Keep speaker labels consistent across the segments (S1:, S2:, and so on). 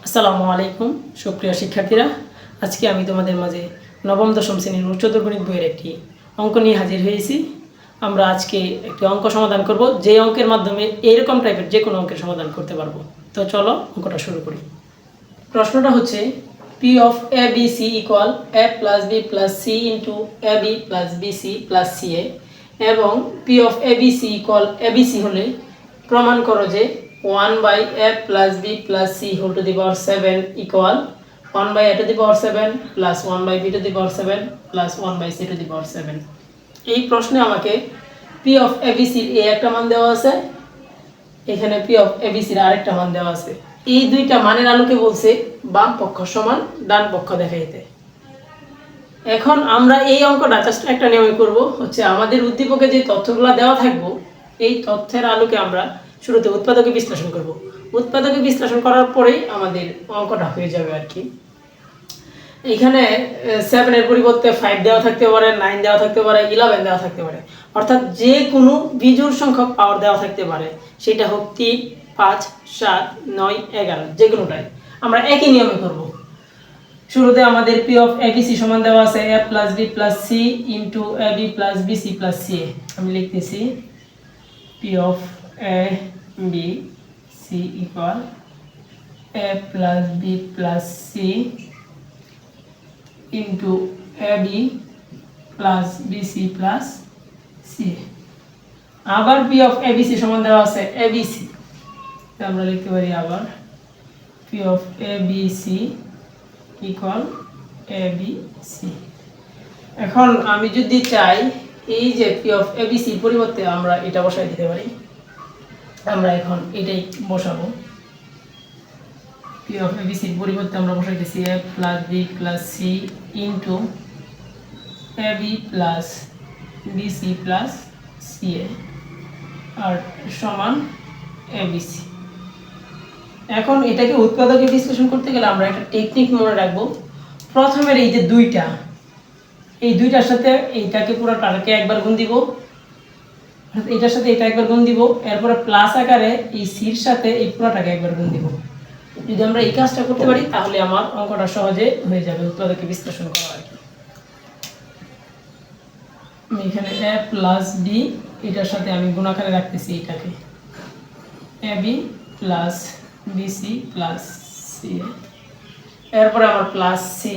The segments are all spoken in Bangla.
S1: আসসালামু আলাইকুম সুপ্রিয় শিক্ষার্থীরা, আজকে আমি তোমাদের মাঝে নবম দশম শ্রেণীর উচ্চতর গণিত বইয়ের একটি অঙ্ক নিয়ে হাজির হয়েছি। আমরা আজকে একটি অঙ্ক সমাধান করব, যে অঙ্কের মাধ্যমে এইরকম টাইপের যে কোনো অঙ্কের সমাধান করতে পারবো। তো চলো অঙ্কটা শুরু করি। প্রশ্নটা হচ্ছে P of A B C equal A plus B plus C into A B plus B C plus C A, এবং P of A B C equal A B C হলে প্রমাণ করো যে 1/a plus b plus c whole to the power 7 equal 1/a to the power 7 plus 1/b to the power 7 plus 1/c to the power 7। এই প্রশ্নে আমাকে p of abc এর এই একটা মান দেওয়া আছে, এখানে p of abc এর আরেকটা মান দেওয়া আছে। এই দুইটা মানের আলোকে বলছে বাম পক্ষ সমান ডান পক্ষ দেখাইতে। এখন আমরা এই অঙ্কটা জাস্ট একটা নিয়মে করব, হচ্ছে আমাদের উদ্দীপকে যে তথ্যগুলো দেওয়া থাকবো এই তথ্যের আলোকে আমরা শুরুতে উৎপাদকে বিশ্লেষণ করব। উৎপাদকে বিশ্লেষণ করার পরেই আমাদের অঙ্কটা হয়ে যাবে আর কি। এখানে 7 এর পরিবর্তে 5 দেওয়া থাকতে পারে, 9 দেওয়া থাকতে পারে, 11 দেওয়া থাকতে পারে, অর্থাৎ যে কোনো বিজোড় সংখ্যক পাওয়ার দেওয়া থাকতে পারে, সেটা হোক 3, 5, 7, 9, 11, যে কোনোটাই আমরা একই নিয়মে করব। শুরুতে আমাদের পি অফ এবিসি সমান দেওয়া আছে a plus B plus C into A B plus BC plus C A. আমি লিখতেছি P of A B C equal A plus B plus C into A B plus BC plus C. আবার পি অফ এবিসি সমান দেওয়া আছে এবিসি, আমরা লিখতে পারি আবার P of ABC equal ABC. এখন আমি যদি চাই এই যে পি অফ এবিসির পরিবর্তে আমরা এটা বসাই দিতে পারি, আমরা এখন এটাই বসাবো। পি অফ এবিসির পরিবর্তে আমরা বসাইতেছি A plus B plus C into A B plus BC plus C A আর সমান এবিসি। এখন এটাকে উৎপাদকে বিশ্লেষণ করতে গেলে আমরা একটা টেকনিক মনে রাখবো। প্রথমের এই যে দুইটা, এই দুইটার সাথে এইটাকে পুরোটাকে একবার গুণ দিব, এটার সাথে এটা একবার গুণ দিব, এরপরে প্লাস আকারে এই সির সাথে এই পুরোটাকে একবার গুণ দিব। যদি আমরা এই কাজটা করতে পারি তাহলে আমার অঙ্কটা সহজে হয়ে যাবে উৎপাদকে বিশ্লেষণ করা আর কি। আমি এখানে এ প্লাস বি এটার সাথে আমি গুণ আকারে রাখতেছি এটাকে A B plus BC plus C, এরপরে আমার প্লাস সি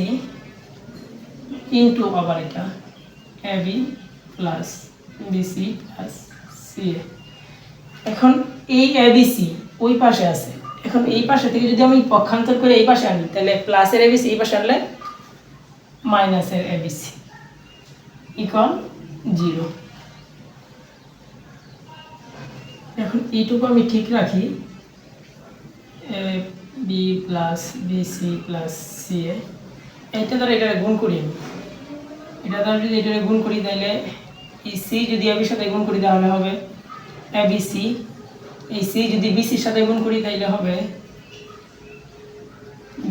S1: ইন্টু আবার এটা A B plus BC plus C. এখন এই এবিসি ওই পাশে আছে, এখন এই পাশে থেকে যদি আমি পক্ষান্তর করে এই পাশে আনি তাহলে প্লাসের এবিসি এই পাশে আনলে মাইনাসের এবিসি ইকুয়াল 0। এখন এইটুকু আমি ঠিক রাখি, A B plus BC plus C A. এইটা দ্বারা এটা গুণ করি আমি, এটা দ্বারা যদি এটা গুণ করি তাহলে এই সি যদি এবির সাথে গুণ করি তাহলে হবে এবিসি, এই সি যদি বিসির সাথে গুণ করি তাহলে হবে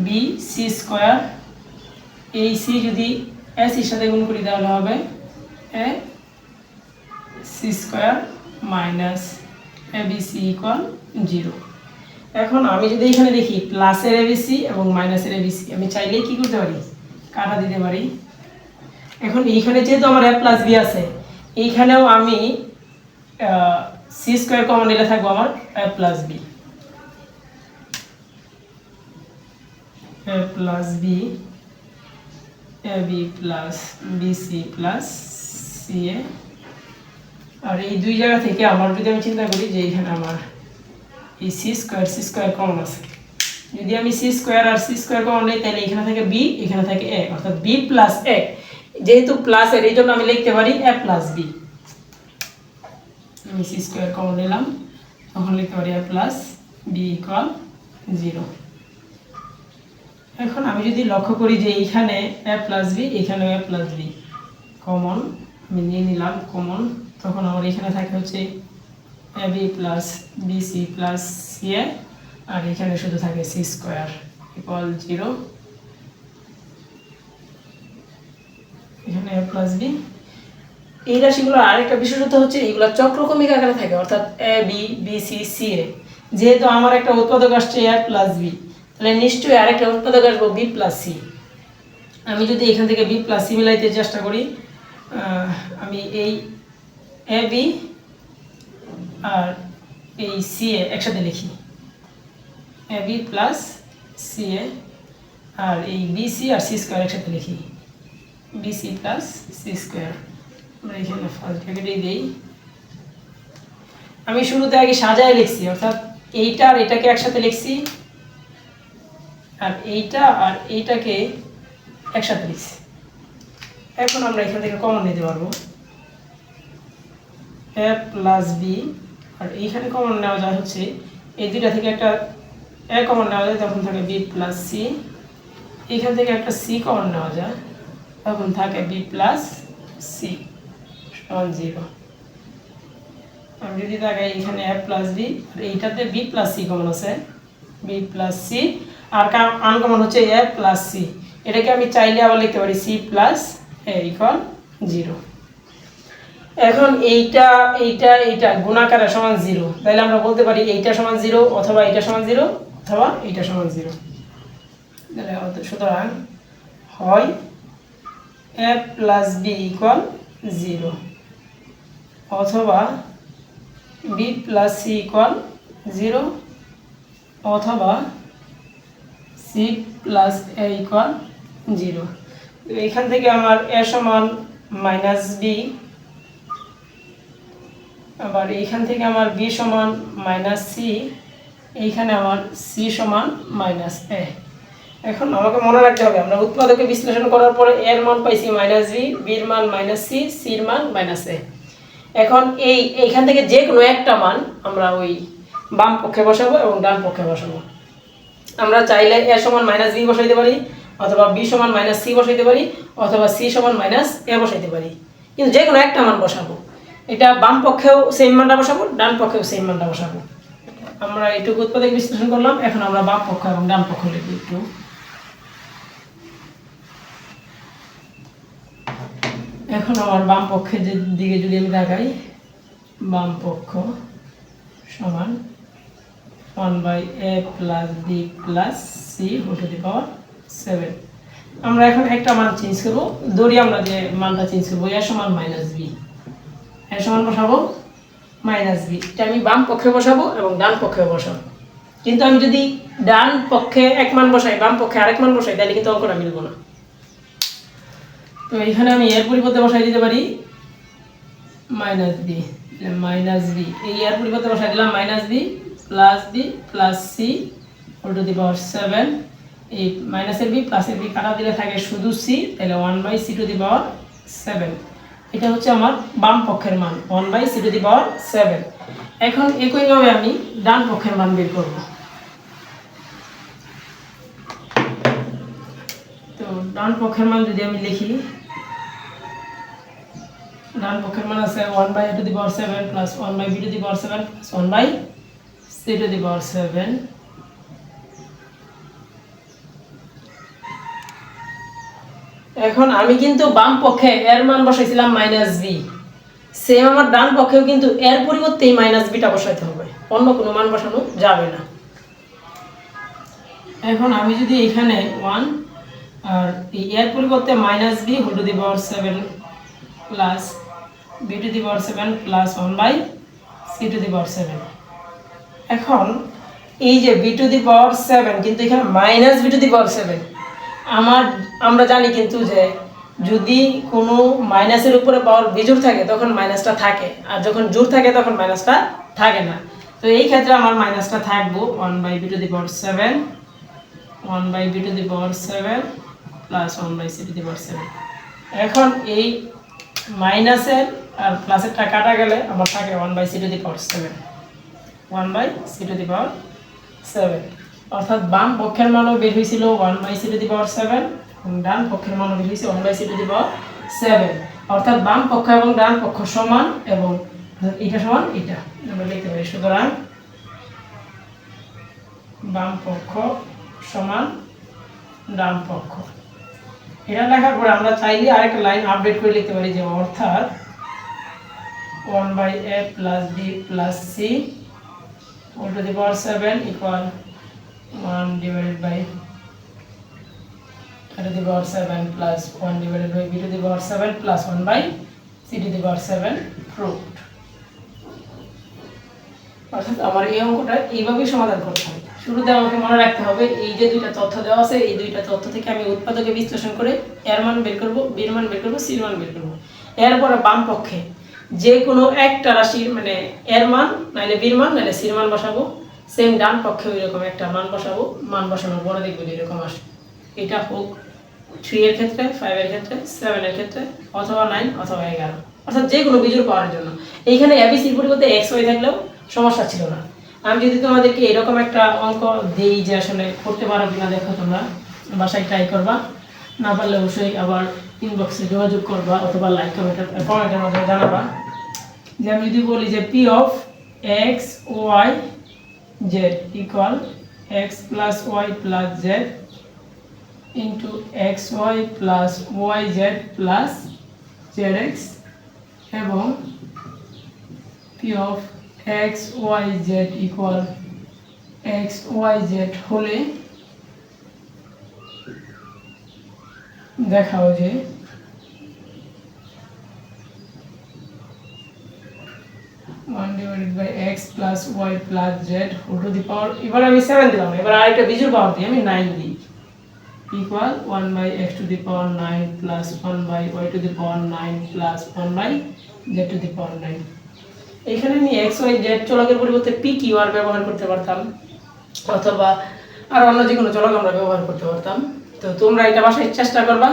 S1: বি সি স্কোয়ার, এই সি যদি এসির সাথে গুণ করি তাহলে হবে A C square minus ABC equal 0। এখন আমি যদি এখানে দেখি প্লাসের এবিসি এবং মাইনাসের এবিসি, আমি চাইলেই কি করতে পারি, কাটা দিতে পারি। এখন এইখানে যেহেতু আমার এ প্লাস বি আছে, এইখানেও আমি সি স্কোয়ার কমন নিলে থাকবো আমার A plus B, A plus B A B plus BC plus C A. আর এই দুই জায়গা থেকে আমার যদি আমি চিন্তা করি যে এখানে আমার এই সি স্কোয়ার কমন আছে, যদি আমি সি স্কোয়ার আর সি স্কোয়ার কমন নিই তাহলে এখানে থাকে বি, এখানে থাকে এ, অর্থাৎ বি প্লাস এ। যেহেতু প্লাস এর এই জন্য আমি লিখতে পারি এ প্লাস বি। আমি সি স্কোয়ার কমন নিলাম, তখন লিখতে পারি এ প্লাস বি ইকুয়াল 0। এখন আমি যদি লক্ষ্য করি যে এইখানে এ প্লাস বি, এখানে এ প্লাস বি কমন আমি নিয়ে নিলাম কমন, তখন আমার এখানে থাকে হচ্ছে A B plus BC plus C A, আর এখানে শুধু থাকে সি স্কোয়ার ইকুয়াল 0, এখানে এ প্লাস বি। এই রাশিগুলোর আরেকটা বিশেষত্ব হচ্ছে এগুলো চক্রক্রমিক আকারে থাকে, অর্থাৎ A B B C C এ। যেহেতু আমার একটা উৎপাদক আসছে এ প্লাস বি, তাহলে নিশ্চয়ই আরেকটা উৎপাদক আসবো বি প্লাস সি। আমি যদি এখান থেকে বি প্লাস সি মিলাইতে চেষ্টা করি, আমি এই এ বি আর এই সি এ একসাথে লিখি, A B plus C A, আর এই বি সি আর সি স্কোয়ার একসাথে লিখি, B C plus C square. আমরা এখানে ফার্স্ট ব্র্যাকেটেই দিই। আমি শুরুতে আগে সাজায় লিখছি, অর্থাৎ এইটা আর এটাকে একসাথে লিখছি, আর এইটা আর এইটাকে একসাথে লিখছি। এখন আমরা এখান থেকে কমন নিতে পারবো, এ প্লাস বি, আর এইখানে কমন নেওয়া যায় হচ্ছে এই দুইটা থেকে একটা এ কমন নেওয়া যায়, তখন থাকে বি প্লাস সি। এইখান থেকে একটা সি কমন নেওয়া যায়, তখন থাকে বি প্লাস সি সমান 0। আমি যদি তাকাই এখানে এ প্লাস বি, আর এইটাতে বি প্লাস সি কমন আছে, বি প্লাস সি, আর আনকমন হচ্ছে এ প্লাস সি। এটাকে আমি চাইলে আবার লিখতে পারি সি প্লাস এ ইকুয়াল 0। এখন এইটা এইটা এইটা গুণাকারে সমান 0, তাহলে আমরা বলতে পারি এইটা সমান 0, অথবা এইটা সমান 0, অথবা এইটা সমান 0। তাহলে সুতরাং হয় এ প্লাস বি ইকুয়াল 0, অথবা বি প্লাস সি ইকুয়াল 0, অথবা সি প্লাস এ ইকুয়াল 0। এখান থেকে আমার এ সমান মাইনাস বি, আবার এইখান থেকে আমার বি সমান মাইনাস সি, এইখানে আমার সি সমান মাইনাস এ। এখন আমাকে মনে রাখতে হবে, আমরা উৎপাদকে বিশ্লেষণ করার পরে এর মান পাইছি মাইনাস বি, বির মান মাইনাস সি, সির মান মাইনাস এ। এখন এইখান থেকে যে কোনো একটা মান আমরা ওই বাম পক্ষে বসাবো এবং ডান পক্ষে বসাবো। আমরা চাইলে এ সমান মাইনাস বি বসাইতে পারি, অথবা বি সমান মাইনাস সি বসাইতে পারি, অথবা সি সমান মাইনাস এ বসাইতে পারি, কিন্তু যে কোনো একটা মান বসাবো। এটা বাম পক্ষেও সেম মানটা বসাবো, ডান পক্ষেও সেম মানটা বসাবো। আমরা এইটুকু উৎপাদক বিশ্লেষণ করলাম, এখন আমরা বাম পক্ষ এবং ডান পক্ষ লিখব একটু। এখন আমার বাম পক্ষের দিকে যদি আমি তাকাই, বাম পক্ষ সমান 1/a plus B plus C whole to the power 7। আমরা এখন একটা মান চেঞ্জ করবো, ধরি আমরা যে মানটা চেঞ্জ করবো, এ সমান মাইনাস বি, এর সমান বসাবো মাইনাস বি। এটা আমি বাম পক্ষে বসাবো এবং ডান পক্ষে বসাবো, কিন্তু আমি যদি ডান পক্ষে এক মান বসাই, বাম পক্ষে আরেক মান বসাই, তাহলে কিন্তু অঙ্কটা মিলবো না। তো এখানে আমি এর পরিবর্তে বসাই দিতে পারি মাইনাস বি, মাইনাস বি, এই এর পরিবর্তে বসাই দিলাম minus B plus C whole to the power 7। এই মাইনাসের বি প্লাসের বি কাটা দিলে থাকে শুধু সি, তাহলে 1/c টু দি পাওয়ার 7। এটা হচ্ছে আমার বাম পক্ষের মান, 1/c টু দি পাওয়ার 7। এখন একইভাবে আমি ডান পক্ষের মান বের করব। তো ডান পক্ষের মান যদি আমি লিখি, ডান পক্ষের মান আছে 1/a to the power 7 plus 1/b to the power 7 plus 1/c to the power 7। এখন আমি কিন্তু বাম পক্ষে এর মান বসাইছিলাম মাইনাস বি, সেম আমার ডান পক্ষেও কিন্তু এর পরিবর্তে এই মাইনাস বিটা বসাইতে হবে, অন্য কোনো মান বসানো যাবে না। এখন আমি যদি এখানে 1 আর এই এর পরিবর্তে minus B whole to the power 7 plus B to the power 7 plus 1/c to the power 7। এখন এই যে বি টু দি পাওয়ার 7, কিন্তু এখানে minus B to the power 7, আমরা জানি কিন্তু যে যদি কোনো মাইনাসের উপরে পাওয়ার বিজোড় থাকে তখন মাইনাসটা থাকে, আর যখন জোড় থাকে তখন মাইনাসটা থাকে না। তো এই ক্ষেত্রে আমার মাইনাসটা থাকবো 1/b to the power 7, 1/b to the power 7 plus 1/c to the power 7। এখন এই মাইনাসের আর প্লাসেরটা কাটা গেলে আমার থাকে 1/c to the power 7, 1/c to the power 7। অর্থাৎ বাম পক্ষের মানও বের হয়েছিল 1/c টু দি পাওয়ার 7 এবং ডান পক্ষের মানও বের হয়েছে 1/c টু দি পাওয়ার 7। অর্থাৎ বাম পক্ষ এবং ডান পক্ষ সমান, এবং এটা সমান এটা আমরা লিখতে পারি। সুতরাং বাম পক্ষ সমান ডান পক্ষ। এটা লেখার পরে আমরা চাইলে আরেকটা লাইন আপডেট করে লিখতে পারি, যে অর্থাৎ 1/a plus b plus c whole to the power 7 equal 1 divided by a to the power 7 plus 1 divided by b to the power 7 plus 1 by c to the power 7 proved। অর্থাৎ আমার এই অঙ্কটা এইভাবেই সমাধান করতে হবে। শুরুতে আমাকে মনে রাখতে হবে এই যে দুইটা তথ্য দেওয়া আছে, এই দুইটা তথ্য থেকে আমি উৎপাদকে বিশ্লেষণ করে এর মান বের করব, বির মান বের করব, সির মান বের করব। এরপরে বাম পক্ষে যে কোনো একটা রাশির মানে এর মান নাইলে বির মান নাইলে সির মান বসাবো, সেম ডান পক্ষে ওই রকম একটা মান বসাবো, মান বসানোর পরে দেখবো এরকম আসে। এটা হোক 3 এর ক্ষেত্রে, 5 এর ক্ষেত্রে, 7 এর ক্ষেত্রে, অথবা 9 অথবা 11, অর্থাৎ যে কোনো বিজোড় পাওয়ার জন্য। এইখানে এবিসির পরিবর্তে এক্স ওয়াই থাকলেও সমস্যা ছিল না। আমি যদি তোমাদেরকে এরকম একটা অঙ্ক দেই যে আসলে করতে পারো কিনা দেখো, তোমরা বাসায় ট্রাই করবা, না পারলে অবশ্যই আবার ইনবক্সে যোগাযোগ করবা অথবা লাইক কমেন্টের মাধ্যমে জানাবা। যে আমি যদি বলি যে P of X Y Z equal X plus Y plus Z into X Y plus Y Z plus Z X এবং P of X Y Z equal X Y Z হলে দেখাও যে one divided by X plus Y plus Z whole to the power, এবার আমি 7 দিলাম, এবার আরেকটা বিজোড় পাওয়ার দিই, আমি 9 দিই, equal 1 by X to the power 9 plus 1 by Y to the power 9 plus 1 by Z to the power 9। এখানে আমি এক্স ওয়াই জেড চলকের পরিবর্তে পি কিউ আর ব্যবহার করতে পারতাম, অথবা আর অন্য যে কোনো চলক আমরা ব্যবহার করতে পারতাম। তো তোমরা এটা বাসায় চেষ্টা করবা।